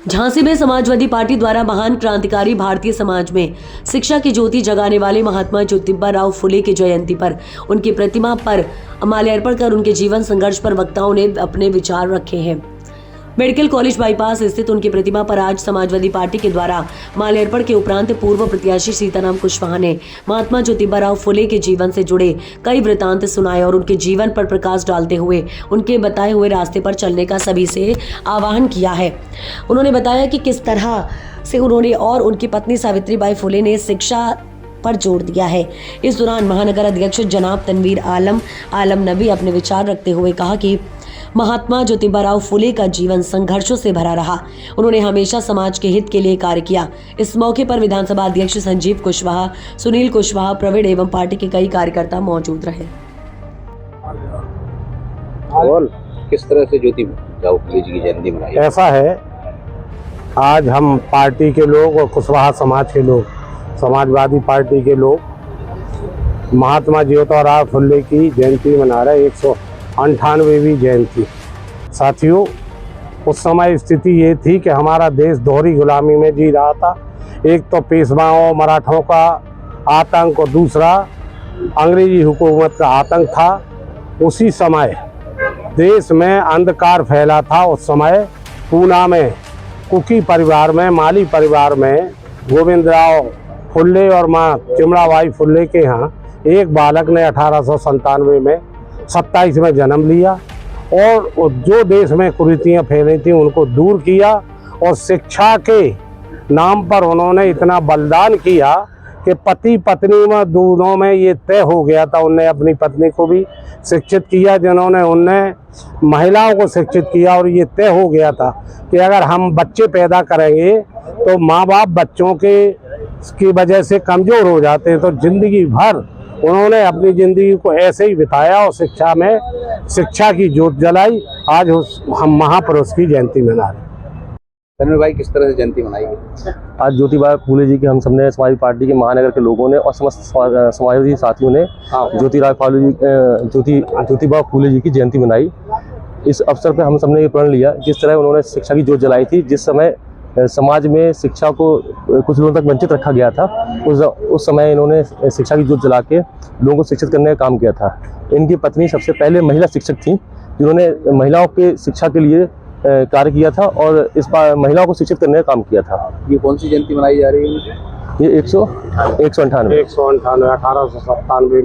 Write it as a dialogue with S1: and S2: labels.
S1: झांसी में समाजवादी पार्टी द्वारा महान क्रांतिकारी भारतीय समाज में शिक्षा की ज्योति जगाने वाले महात्मा ज्योतिबा राव फुले की जयंती पर उनकी प्रतिमा पर माल्यार्पण कर उनके जीवन संघर्ष पर वक्ताओं ने अपने विचार रखे हैं। मेडिकल कॉलेज बाईपास स्थित उनकी प्रतिमा पर आज समाजवादी पार्टी के द्वारा माल्यार्पण के उपरांत पूर्व प्रत्याशी सीताराम कुशवाहा ने महात्मा ज्योतिबा राव फुले के जीवन से जुड़े कई वृतांत सुनाए और उनके जीवन पर प्रकाश डालते हुए उनके बताए हुए रास्ते पर चलने का सभी से आह्वान किया है। उन्होंने बताया कि किस तरह से उन्होंने और उनकी पत्नी सावित्रीबाई फुले ने शिक्षा पर जोर दिया है। इस दौरान महानगर अध्यक्ष जनाब तनवीर आलम नबी अपने विचार रखते हुए कहा कि महात्मा ज्योतिबा राव फुले का जीवन संघर्षों से भरा रहा। उन्होंने हमेशा समाज के हित के लिए कार्य किया। इस मौके पर विधानसभा अध्यक्ष संजीव कुशवाहा, सुनील कुशवाहा, प्रवीण एवं पार्टी के कई कार्यकर्ता मौजूद रहे।
S2: और किस तरह से ज्योतिबा राव फुले जी की जयंती मनाई?
S3: ऐसा है, आज हम पार्टी के लोग और कुशवाहा समाज के लोग, समाजवादी पार्टी के लोग महात्मा ज्योतिबा राव फुले की जयंती मना रहे, 198वीं जयंती। साथियों, उस समय स्थिति ये थी कि हमारा देश दोहरी गुलामी में जी रहा था। एक तो पेशवाओं मराठों का आतंक और दूसरा अंग्रेजी हुकूमत का आतंक था। उसी समय देश में अंधकार फैला था। उस समय पूना में कुकी परिवार में, माली परिवार में गोविंद राव फुले और माँ चिमड़ाबाई फुले के यहाँ एक बालक ने 1897 में 27 में जन्म लिया और जो देश में कुरीतियाँ फैली थी उनको दूर किया और शिक्षा के नाम पर उन्होंने इतना बलिदान किया कि पति पत्नी में दोनों में ये तय हो गया था। उनने अपनी पत्नी को भी शिक्षित किया, जिन्होंने उनने महिलाओं को शिक्षित किया और ये तय हो गया था कि अगर हम बच्चे पैदा करेंगे तो माँ बाप बच्चों की वजह से कमज़ोर हो जाते हैं। तो जिंदगी भर उन्होंने अपनी ज़िंदगी को ऐसे ही बिताया और शिक्षा में शिक्षा की ज्योत जलाई। आज हम महापुरुष की जयंती मना रहे हैं।
S2: तन्वीर भाई, किस तरह से जयंती मनाई गई?
S4: आज ज्योतिबा फुले जी की हम सबने समाजवादी पार्टी के महानगर के लोगों ने और समस्त समाजवादी साथियों ने ज्योतिबा फुले जी की जयंती मनाई। इस अवसर पर हम सबने ये प्रण लिया, जिस तरह उन्होंने शिक्षा की ज्योत जलाई थी, जिस समय समाज में शिक्षा को कुछ लोगों तक वंचित रखा गया था, उस समय इन्होंने शिक्षा की ज्योत जला के लोगों को शिक्षित करने का काम किया था। इनकी पत्नी सबसे पहले महिला शिक्षक थी, जिन्होंने महिलाओं के शिक्षा के लिए कार्य किया था और इस बार महिलाओं को शिक्षित करने का काम किया था।
S2: ये कौन सी जयंती मनाई जा रही है?
S4: ये 198
S3: 1897 में